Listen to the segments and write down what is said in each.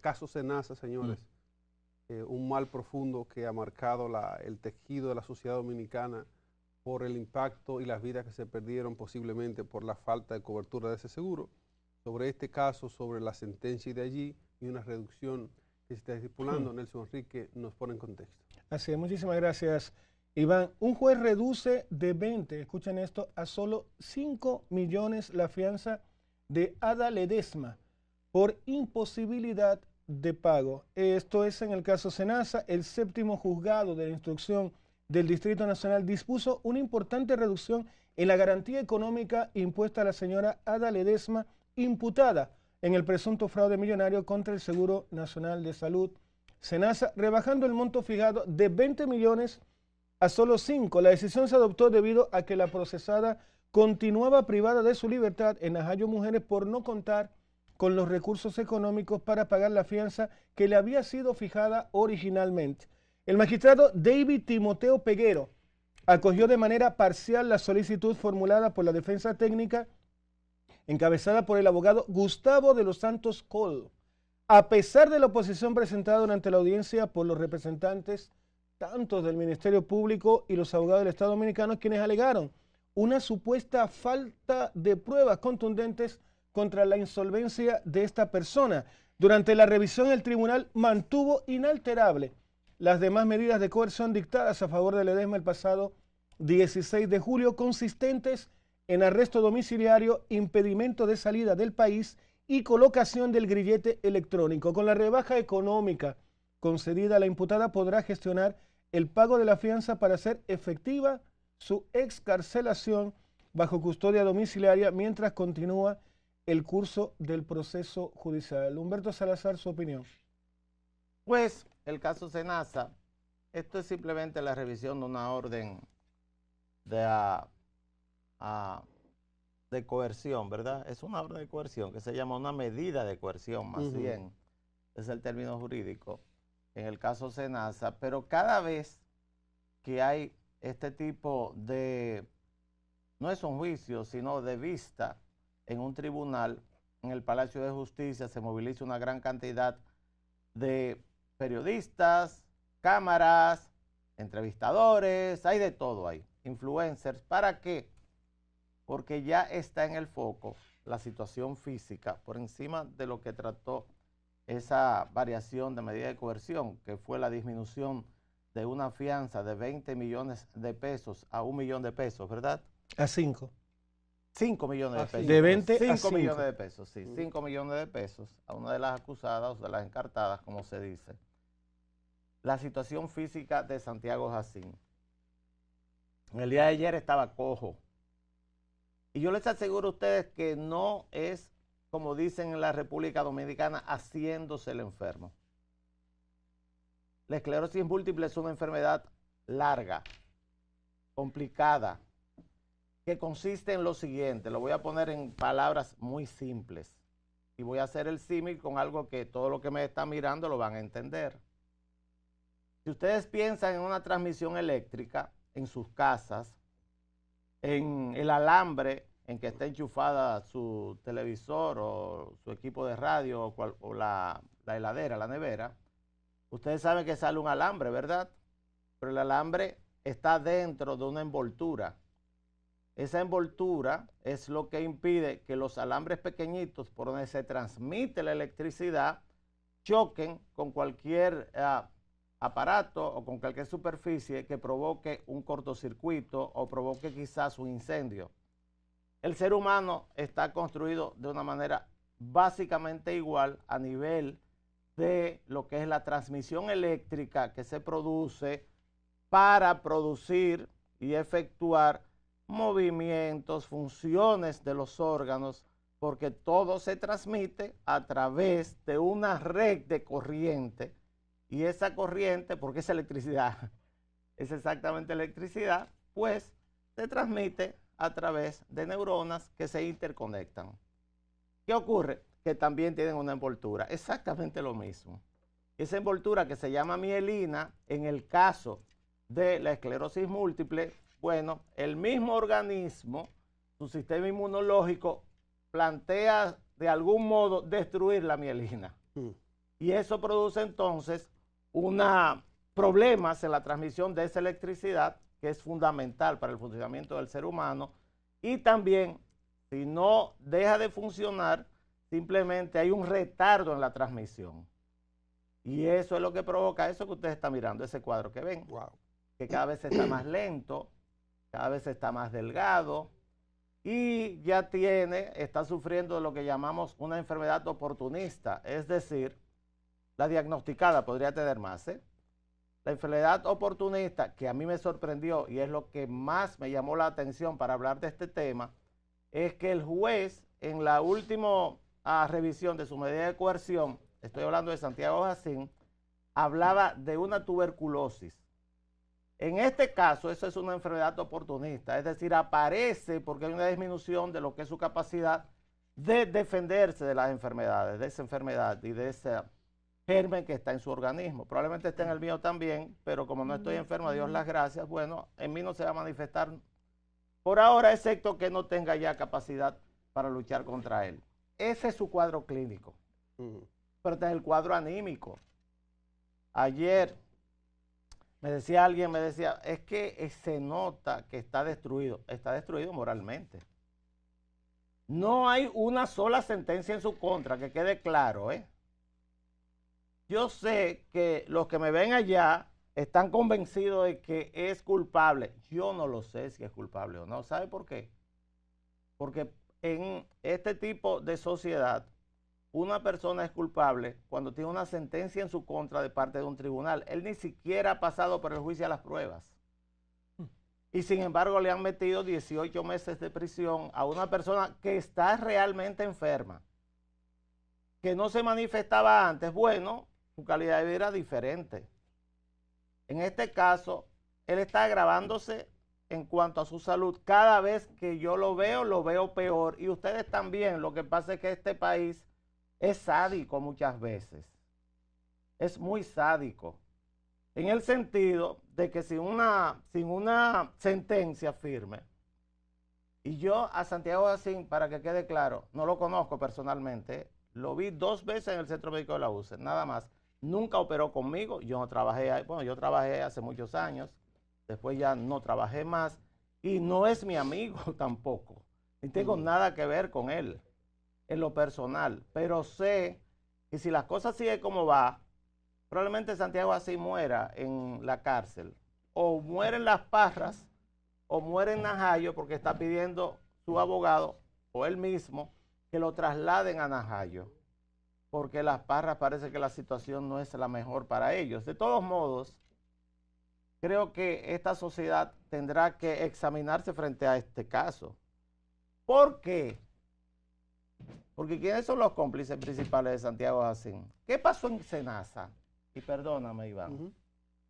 caso Senasa, señores, un mal profundo que ha marcado el tejido de la sociedad dominicana por el impacto y las vidas que se perdieron posiblemente por la falta de cobertura de ese seguro. Sobre este caso, sobre la sentencia de allí y una reducción que se está estipulando, Nelson Enrique nos pone en contexto. Así es, muchísimas gracias, Iván. Un juez reduce de 20, escuchen esto, a solo 5 millones la fianza de Ada Ledesma por imposibilidad de pago. Esto es en el caso Senasa. El séptimo juzgado de la instrucción del Distrito Nacional dispuso una importante reducción en la garantía económica impuesta a la señora Ada Ledesma, imputada en el presunto fraude millonario contra el Seguro Nacional de Salud, Senasa, rebajando el monto fijado de 20 millones a solo 5. La decisión se adoptó debido a que la procesada continuaba privada de su libertad en Najayo Mujeres por no contar con los recursos económicos para pagar la fianza que le había sido fijada originalmente. El magistrado David Timoteo Peguero acogió de manera parcial la solicitud formulada por la defensa técnica encabezada por el abogado Gustavo de los Santos Col, a pesar de la oposición presentada durante la audiencia por los representantes tanto del Ministerio Público y los abogados del Estado Dominicano, quienes alegaron una supuesta falta de pruebas contundentes contra la insolvencia de esta persona. Durante la revisión, el tribunal mantuvo inalterable las demás medidas de coerción dictadas a favor de Ledesma el pasado 16 de julio, consistentes en arresto domiciliario, impedimento de salida del país y colocación del grillete electrónico. Con la rebaja económica concedida, la imputada podrá gestionar el pago de la fianza para hacer efectiva su excarcelación bajo custodia domiciliaria mientras continúa el curso del proceso judicial. Humberto Salazar, su opinión. Pues el caso Senasa, esto es simplemente la revisión de una orden de coerción, ¿verdad? Es una orden de coerción que se llama una medida de coerción, más bien, es el término jurídico, en el caso Senasa, pero cada vez que hay este tipo de, no es un juicio, sino de vista en un tribunal, en el Palacio de Justicia se moviliza una gran cantidad de periodistas, cámaras, entrevistadores, hay de todo ahí, influencers. ¿Para qué? Porque ya está en el foco la situación física por encima de lo que trató esa variación de medida de coerción, que fue la disminución de una fianza de 20 millones de pesos a 1 millón de pesos, ¿verdad? A 5. 5 millones de pesos. De 20 a 5 5 millones de pesos, sí. 5 millones de pesos a una de las acusadas, o de las encartadas, como se dice. La situación física de Santiago Jacín. En el día de ayer estaba cojo. Y yo les aseguro a ustedes que no es, como dicen en la República Dominicana, haciéndose el enfermo. La esclerosis múltiple es una enfermedad larga, complicada, que consiste en lo siguiente. Lo voy a poner en palabras muy simples y voy a hacer el símil con algo que todos los que me están mirando lo van a entender. Si ustedes piensan en una transmisión eléctrica en sus casas, en el alambre en que está enchufada su televisor o su equipo de radio o la heladera, la nevera, ustedes saben que sale un alambre, ¿verdad? Pero el alambre está dentro de una envoltura. Esa envoltura es lo que impide que los alambres pequeñitos por donde se transmite la electricidad choquen con cualquier aparato o con cualquier superficie que provoque un cortocircuito o provoque quizás un incendio. El ser humano está construido de una manera básicamente igual a nivel de lo que es la transmisión eléctrica que se produce para producir y efectuar movimientos, funciones de los órganos, porque todo se transmite a través de una red de corriente. Y esa corriente, porque es electricidad, es exactamente electricidad, pues se transmite a través de neuronas que se interconectan. ¿Qué ocurre? Que también tienen una envoltura, exactamente lo mismo. Esa envoltura que se llama mielina, en el caso de la esclerosis múltiple, bueno, el mismo organismo, su sistema inmunológico, plantea de algún modo destruir la mielina. Y eso produce entonces problemas en la transmisión de esa electricidad, que es fundamental para el funcionamiento del ser humano. Y también, si no deja de funcionar, simplemente hay un retardo en la transmisión. Y eso es lo que provoca eso que ustedes están mirando, ese cuadro que ven. Wow. Que cada vez está más lento, cada vez está más delgado y ya está sufriendo de lo que llamamos una enfermedad oportunista, es decir, la diagnosticada podría tener más. La enfermedad oportunista, que a mí me sorprendió y es lo que más me llamó la atención para hablar de este tema, es que el juez en la última revisión de su medida de coerción, estoy hablando de Santiago Jacín, hablaba de una tuberculosis. En este caso, eso es una enfermedad oportunista, es decir, aparece porque hay una disminución de lo que es su capacidad de defenderse de las enfermedades, de esa enfermedad y de ese germen que está en su organismo. Probablemente esté en el mío también, pero como no estoy enfermo, a Dios las gracias, bueno, en mí no se va a manifestar por ahora, excepto que no tenga ya capacidad para luchar contra él. Ese es su cuadro clínico. Pero está el cuadro anímico. Ayer me decía alguien, es que se nota que está destruido moralmente. No hay una sola sentencia en su contra, que quede claro, Yo sé que los que me ven allá están convencidos de que es culpable. Yo no lo sé si es culpable o no. ¿Sabe por qué? Porque en este tipo de sociedad, una persona es culpable cuando tiene una sentencia en su contra de parte de un tribunal. Él ni siquiera ha pasado por el juicio a las pruebas. Y sin embargo le han metido 18 meses de prisión a una persona que está realmente enferma, que no se manifestaba antes. Bueno, su calidad de vida era diferente. En este caso, él está agravándose en cuanto a su salud. Cada vez que yo lo veo peor. Y ustedes también. Lo que pasa es que este país es sádico muchas veces. Es muy sádico. En el sentido de que sin una sentencia firme, y yo a Santiago Jacín, para que quede claro, no lo conozco personalmente, lo vi 2 veces en el Centro Médico de la UCE, nada más. Nunca operó conmigo, yo no trabajé ahí, bueno, yo trabajé hace muchos años, después ya no trabajé más, y no es mi amigo tampoco, ni tengo nada que ver con él en lo personal, pero sé que si las cosas siguen como va, probablemente Santiago así muera en la cárcel, o muere en Las Parras, o muere en Najayo, porque está pidiendo su abogado, o él mismo, que lo trasladen a Najayo, porque Las Parras parece que la situación no es la mejor para ellos. De todos modos, creo que esta sociedad tendrá que examinarse frente a este caso. ¿Por qué? Porque ¿quiénes son los cómplices principales de Santiago Jacín? ¿Qué pasó en Senasa? Y perdóname, Iván.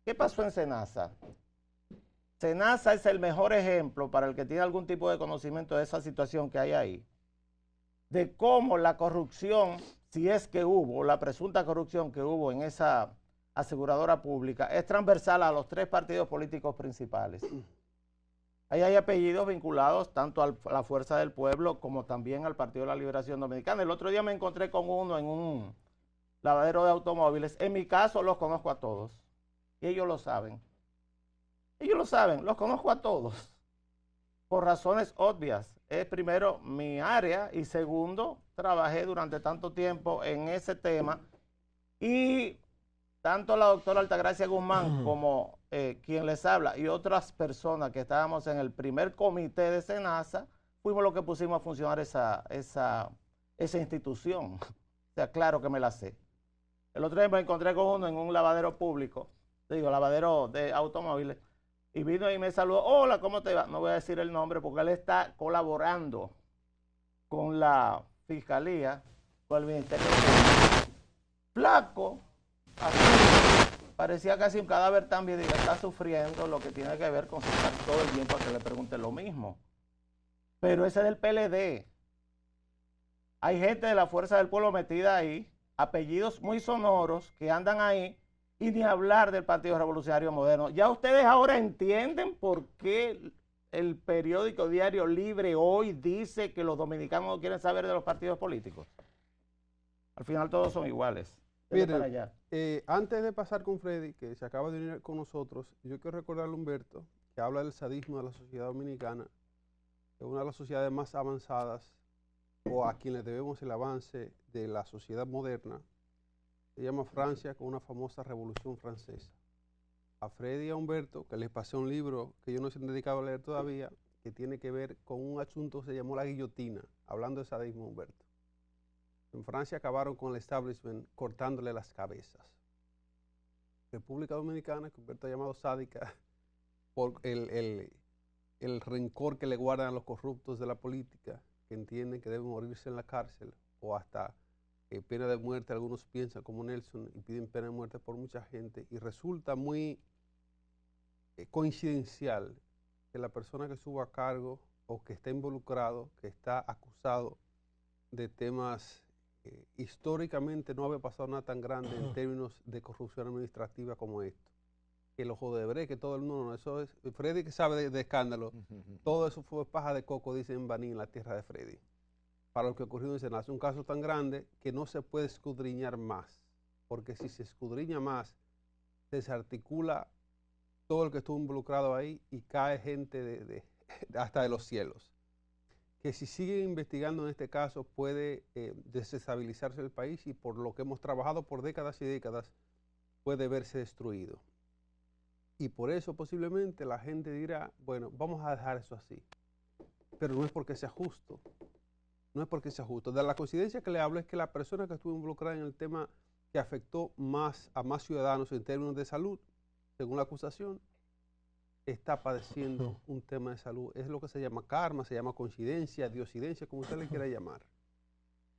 ¿Qué pasó en Senasa? Senasa es el mejor ejemplo para el que tiene algún tipo de conocimiento de esa situación que hay ahí. De cómo la corrupción, si es que hubo, la presunta corrupción que hubo en esa aseguradora pública, es transversal a los 3 partidos políticos principales. Ahí hay apellidos vinculados tanto a la Fuerza del Pueblo como también al Partido de la Liberación Dominicana. El otro día me encontré con uno en un lavadero de automóviles. En mi caso los conozco a todos. Y ellos lo saben. Ellos lo saben, los conozco a todos. Por razones obvias. Es primero mi área y segundo, trabajé durante tanto tiempo en ese tema. Y tanto la doctora Altagracia Guzmán como quien les habla y otras personas que estábamos en el primer comité de Senasa, fuimos los que pusimos a funcionar esa institución. O sea, claro que me la sé. El otro día me encontré con uno en un lavadero público, lavadero de automóviles, y vino y me saludó. Hola, ¿cómo te va? No voy a decir el nombre porque él está colaborando con la fiscalía, con el ministerio. Flaco, así, parecía casi un cadáver también, y está sufriendo lo que tiene que ver con estar todo el tiempo a que le pregunte lo mismo. Pero ese es del PLD. Hay gente de la Fuerza del Pueblo metida ahí, apellidos muy sonoros que andan ahí, y ni hablar del Partido Revolucionario Moderno. Ya ustedes ahora entienden por qué el periódico Diario Libre hoy dice que los dominicanos no quieren saber de los partidos políticos. Al final todos son iguales. Dele Miren, para allá. antes de pasar con Freddy, que se acaba de unir con nosotros, yo quiero recordarle a Humberto que habla del sadismo de la sociedad dominicana, que es una de las sociedades más avanzadas o a quien le debemos el avance de la sociedad moderna. Se llama Francia, con una famosa revolución francesa. A Freddy y a Humberto, que les pasé un libro que yo no se han dedicado a leer todavía, que tiene que ver con un asunto que se llamó la guillotina, hablando de sadismo, Humberto. En Francia acabaron con el establishment cortándole las cabezas. República Dominicana, que Humberto ha llamado sádica, por el rencor que le guardan a los corruptos de la política, que entienden que deben morirse en la cárcel o hasta pena de muerte. Algunos piensan como Nelson y piden pena de muerte por mucha gente, y resulta muy coincidencial que la persona que estuvo a cargo o que está involucrado, que está acusado de temas históricamente no había pasado nada tan grande en términos de corrupción administrativa como esto. Que los Odebrecht, que todo el mundo, no, eso es, Freddy que sabe de escándalo, todo eso fue paja de coco, dicen en Baní, en la tierra de Freddy, para lo que ocurrió en Senado. Es un caso tan grande que no se puede escudriñar más, porque si se escudriña más, se desarticula todo el que estuvo involucrado ahí y cae gente hasta de los cielos. Que si siguen investigando en este caso puede desestabilizarse el país, y por lo que hemos trabajado por décadas y décadas puede verse destruido. Y por eso posiblemente la gente dirá, bueno, vamos a dejar eso así. Pero no es porque sea justo. No es porque sea justo. De la coincidencia que le hablo es que la persona que estuvo involucrada en el tema que afectó a más ciudadanos en términos de salud, según la acusación, está padeciendo un tema de salud. Es lo que se llama karma, se llama coincidencia, diosidencia, como usted le quiera llamar.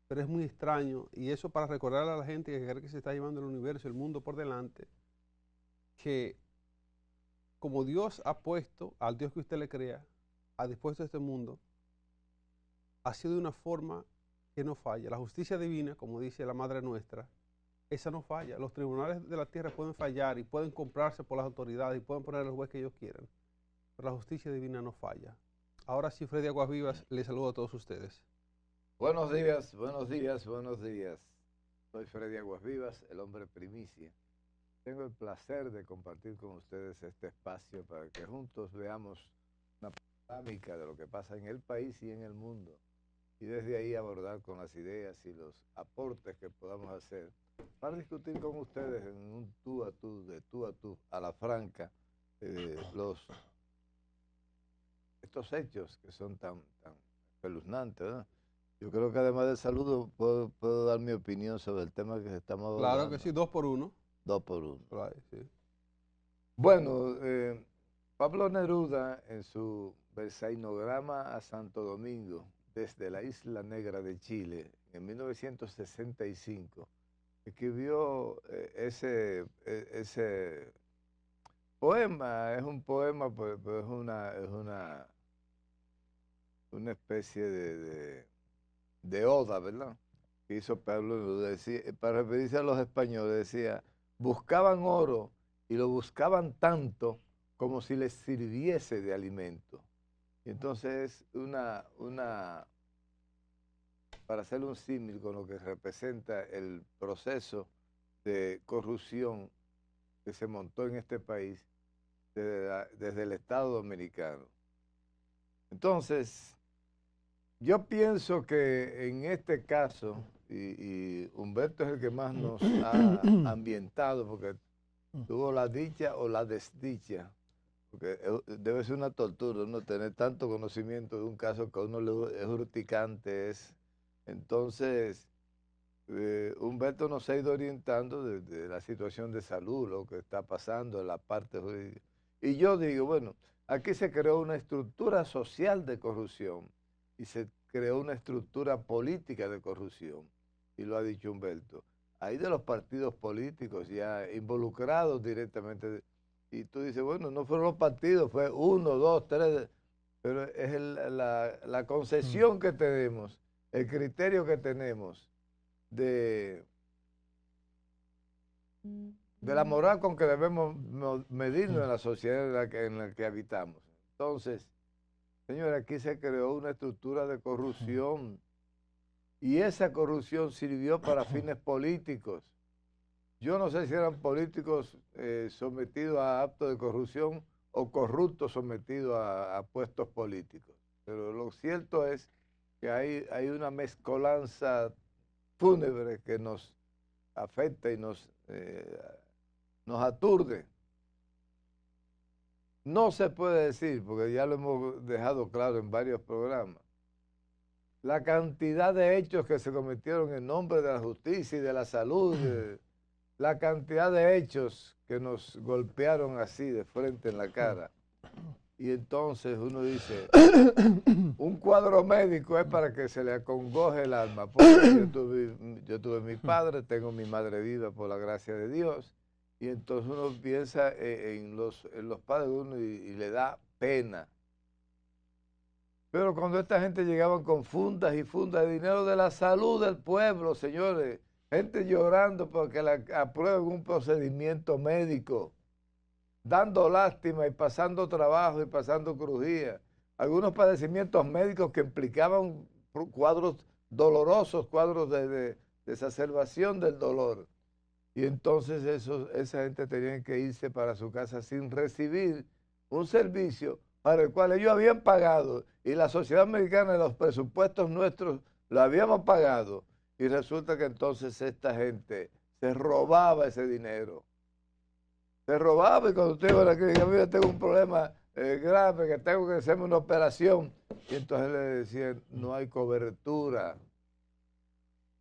Pero es muy extraño, y eso para recordarle a la gente que cree que se está llevando el universo, el mundo por delante, que como Dios ha puesto al Dios que usted le crea, ha dispuesto este mundo, ha sido de una forma que no falla. La justicia divina, como dice la Madre Nuestra, esa no falla. Los tribunales de la tierra pueden fallar y pueden comprarse por las autoridades y pueden poner el juez que ellos quieran, pero la justicia divina no falla. Ahora sí, Freddy Aguas Vivas, les saludo a todos ustedes. Buenos días, buenos días, buenos días. Soy Freddy Aguas Vivas, el hombre primicia. Tengo el placer de compartir con ustedes este espacio para que juntos veamos una panorámica de lo que pasa en el país y en el mundo, y desde ahí abordar con las ideas y los aportes que podamos hacer para discutir con ustedes en un tú a tú, de tú a tú, a la franca, estos hechos que son tan espeluznantes, ¿verdad? Yo creo que además del saludo puedo dar mi opinión sobre el tema que estamos abordando. Claro que sí, 2 por 1. 2 por 1. Right, sí. Bueno, Pablo Neruda, en su Versailograma a Santo Domingo, desde la Isla Negra de Chile, en 1965, escribió ese poema. Es un poema, pero es una especie de oda, ¿verdad?, que hizo Pablo Neruda. Decía, para referirse a los españoles, decía: buscaban oro y lo buscaban tanto como si les sirviese de alimento. Y entonces para hacer un símil con lo que representa el proceso de corrupción que se montó en este país desde el Estado Dominicano. Entonces, yo pienso que en este caso, y Humberto es el que más nos ha ambientado, porque tuvo la dicha o la desdicha, porque debe ser una tortura uno tener tanto conocimiento de un caso que a uno le es urticante. Entonces, Humberto nos ha ido orientando de la situación de salud, lo que está pasando en la parte jurídica. Y yo digo, bueno, aquí se creó una estructura social de corrupción y se creó una estructura política de corrupción, y lo ha dicho Humberto. Hay de los partidos políticos ya involucrados directamente, y tú dices, bueno, no fueron los partidos, fue 1, 2, 3, pero es la concesión que tenemos, el criterio que tenemos de la moral con que debemos medirnos en la sociedad en la que habitamos. Entonces, señores, aquí se creó una estructura de corrupción, y esa corrupción sirvió para fines políticos. yo no sé si eran políticos sometidos a actos de corrupción o corruptos sometidos a puestos políticos. Pero lo cierto es que hay una mezcolanza fúnebre que nos afecta y nos aturde. No se puede decir, porque ya lo hemos dejado claro en varios programas, la cantidad de hechos que se cometieron en nombre de la justicia y de la salud, la cantidad de hechos que nos golpearon así de frente en la cara. Y entonces uno dice, un cuadro médico es para que se le acongoje el alma. Porque yo tuve mi padre, tengo mi madre viva por la gracia de Dios. Y entonces uno piensa en los padres de uno y le da pena. Pero cuando esta gente llegaban con fundas y fundas de dinero de la salud del pueblo, señores, gente llorando porque le aprueben un procedimiento médico, dando lástima y pasando trabajo y pasando crujía. Algunos padecimientos médicos que implicaban cuadros dolorosos, cuadros de exacerbación del dolor. Y entonces esa gente tenía que irse para su casa sin recibir un servicio para el cual ellos habían pagado y la sociedad americana, los presupuestos nuestros, lo habíamos pagado. Y resulta que entonces esta gente se robaba ese dinero. Se robaba y cuando usted iba a la clínica, mira, tengo un problema grave, que tengo que hacerme una operación. Y entonces le decían, no hay cobertura.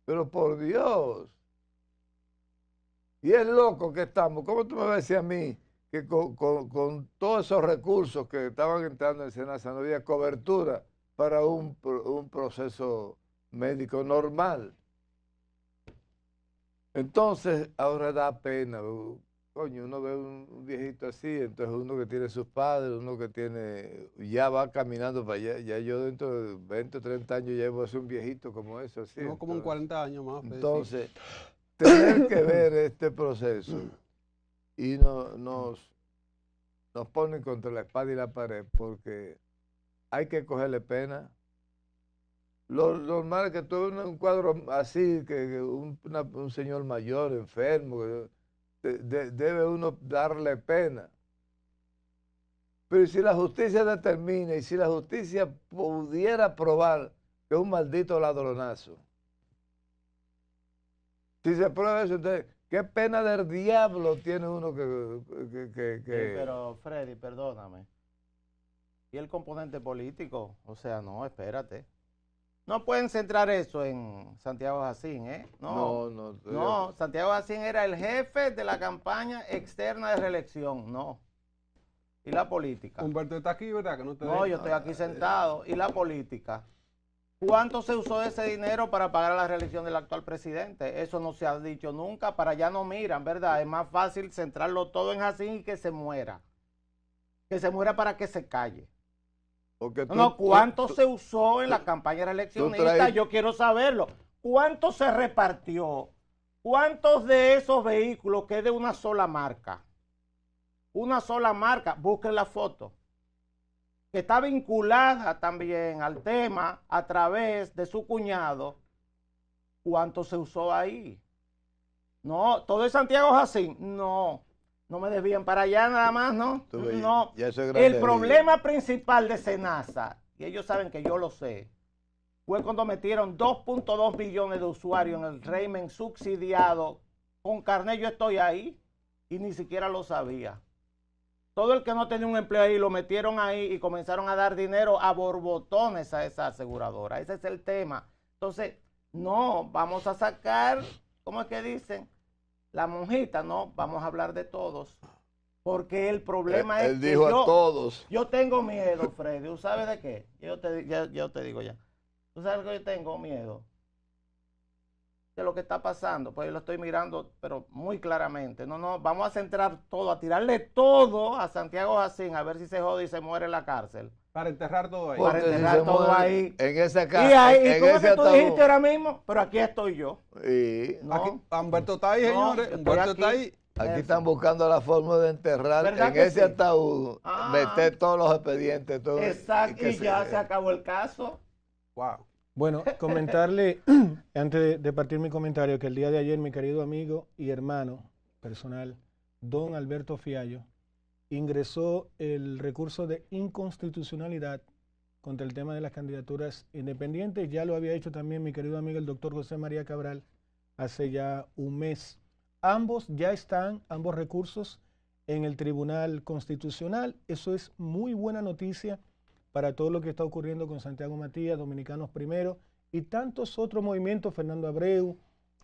Pero por Dios. Y es loco que estamos. ¿Cómo tú me vas a decir a mí que con todos esos recursos que estaban entrando en SENASA no había cobertura para un proceso médico normal? Entonces, ahora da pena. Coño, uno ve un viejito así, entonces uno que tiene sus padres, uno que tiene, ya va caminando para allá. Ya yo dentro de 20 o 30 años ya voy a ser un viejito como eso. Así. No, como en 40 años más. Entonces, tener que ver este proceso y nos ponen contra la espada y la pared porque hay que cogerle pena. Lo normal es que tú ves un cuadro así, que un señor mayor, enfermo, debe uno darle pena. Pero si la justicia determina y si la justicia pudiera probar que es un maldito ladronazo, si se prueba eso, entonces, ¿qué pena del diablo tiene uno que... Sí, pero Freddy, perdóname. ¿Y el componente político? O sea, no, espérate. No pueden centrar eso en Santiago Jacín, ¿eh? No, Santiago Jacín era el jefe de la campaña externa de reelección, no. ¿Y la política? Humberto está aquí, ¿verdad? Que no, yo estoy aquí sentado. ¿Y la política? ¿Cuánto se usó ese dinero para pagar la reelección del actual presidente? Eso no se ha dicho nunca, para allá no miran, ¿verdad? Es más fácil centrarlo todo en Jacín y que se muera. Que se muera para que se calle. ¿Cuánto se usó en la campaña reeleccionista? Yo quiero saberlo. ¿Cuánto se repartió? ¿Cuántos de esos vehículos que es de una sola marca? Una sola marca, busquen la foto. Que está vinculada también al tema a través de su cuñado. ¿Cuánto se usó ahí? No, todo es Santiago Jacín. No me desvíen para allá nada más, ¿no? No. El problema principal de SENASA, y ellos saben que yo lo sé, fue cuando metieron 2.2 millones de usuarios en el régimen subsidiado. Con carnet yo estoy ahí y ni siquiera lo sabía. Todo el que no tenía un empleo ahí lo metieron ahí y comenzaron a dar dinero a borbotones a esa aseguradora. Ese es el tema. Entonces, no, vamos a sacar, ¿cómo es que dicen? La monjita, no, vamos a hablar de todos. Porque el problema es que yo tengo miedo, Freddy. ¿Tú sabes de qué? Yo te digo ya. ¿Tú sabes que yo tengo miedo? De lo que está pasando. Pues yo lo estoy mirando, pero muy claramente. No, vamos a centrar todo, a tirarle todo a Santiago Jacín, a ver si se jode y se muere en la cárcel. Para enterrar todo ahí. Para enterrar todo ahí. En esa casa. ¿Y cómo es que tú dijiste ahora mismo? Pero aquí estoy yo. Aquí, Humberto está ahí, señores. Humberto está ahí. Aquí están buscando la forma de enterrar en ese ataúd, meter todos los expedientes. Todo, exacto, y ya se acabó el caso. Wow. Bueno, comentarle, antes de partir mi comentario, que el día de ayer mi querido amigo y hermano personal, don Alberto Fiallo, ingresó el recurso de inconstitucionalidad contra el tema de las candidaturas independientes. Ya lo había hecho también mi querido amigo el doctor José María Cabral hace ya un mes. Ambos ya están, ambos recursos, en el Tribunal Constitucional. Eso es muy buena noticia para todo lo que está ocurriendo con Santiago Matías, Dominicanos Primero y tantos otros movimientos, Fernando Abreu,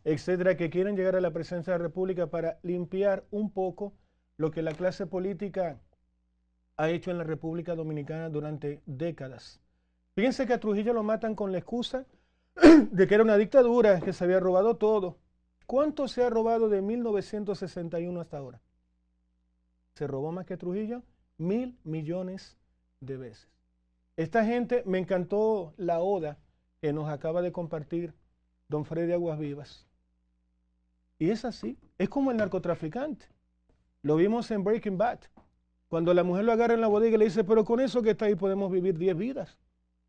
etcétera, que quieren llegar a la presidencia de la República para limpiar un poco lo que la clase política ha hecho en la República Dominicana durante décadas. Fíjense que a Trujillo lo matan con la excusa de que era una dictadura, que se había robado todo. ¿Cuánto se ha robado de 1961 hasta ahora? ¿Se robó más que Trujillo? 1.000 millones de veces. Esta gente, me encantó la oda que nos acaba de compartir don Freddy Aguas Vivas. Y es así, es como el narcotraficante. Lo vimos en Breaking Bad. Cuando la mujer lo agarra en la bodega y le dice, pero con eso que está ahí podemos vivir 10 vidas.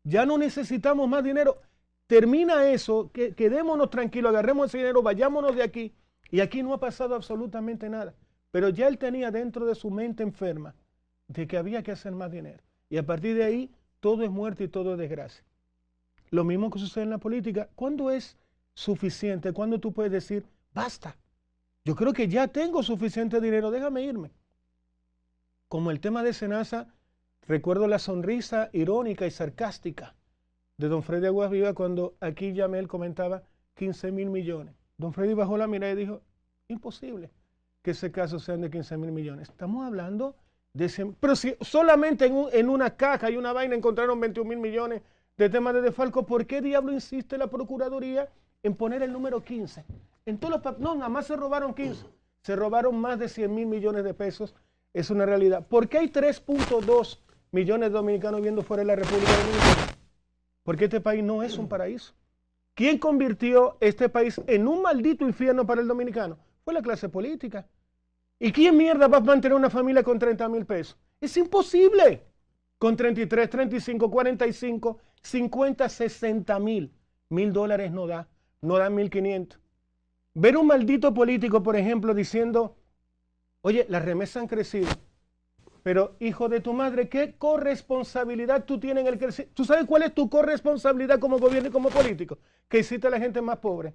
Ya no necesitamos más dinero. Termina eso, quedémonos tranquilos, agarremos ese dinero, vayámonos de aquí. Y aquí no ha pasado absolutamente nada. Pero ya él tenía dentro de su mente enferma de que había que hacer más dinero. Y a partir de ahí, todo es muerte y todo es desgracia. Lo mismo que sucede en la política. ¿Cuándo es suficiente? ¿Cuándo tú puedes decir, basta? Yo creo que ya tengo suficiente dinero, déjame irme. Como el tema de Senasa, recuerdo la sonrisa irónica y sarcástica de don Freddy Aguas Vivas cuando aquí Yamel comentaba 15.000 millones. Don Freddy bajó la mirada y dijo, imposible que ese caso sean de 15.000 millones. Estamos hablando de 100, pero si solamente en una caja y una vaina encontraron 21.000 millones de temas de desfalco, ¿por qué diablo insiste la Procuraduría en poner el número 15? En todos los no, nada más se robaron 15. Se robaron más de 100.000 millones de pesos. Es una realidad. ¿Por qué hay 3.2 millones de dominicanos viviendo fuera de la República Dominicana? Porque este país no es un paraíso. ¿Quién convirtió este país en un maldito infierno para el dominicano? Fue la clase política. ¿Y quién mierda va a mantener una familia con 30.000 pesos? Es imposible. Con 33, 35, 45, 50, 60.000. $1.000 no da. No dan 1.500. Ver un maldito político, por ejemplo, diciendo, oye, las remesas han crecido, pero hijo de tu madre, ¿qué corresponsabilidad tú tienes en el crecimiento? ¿Tú sabes cuál es tu corresponsabilidad como gobierno y como político? Que hiciste a la gente más pobre.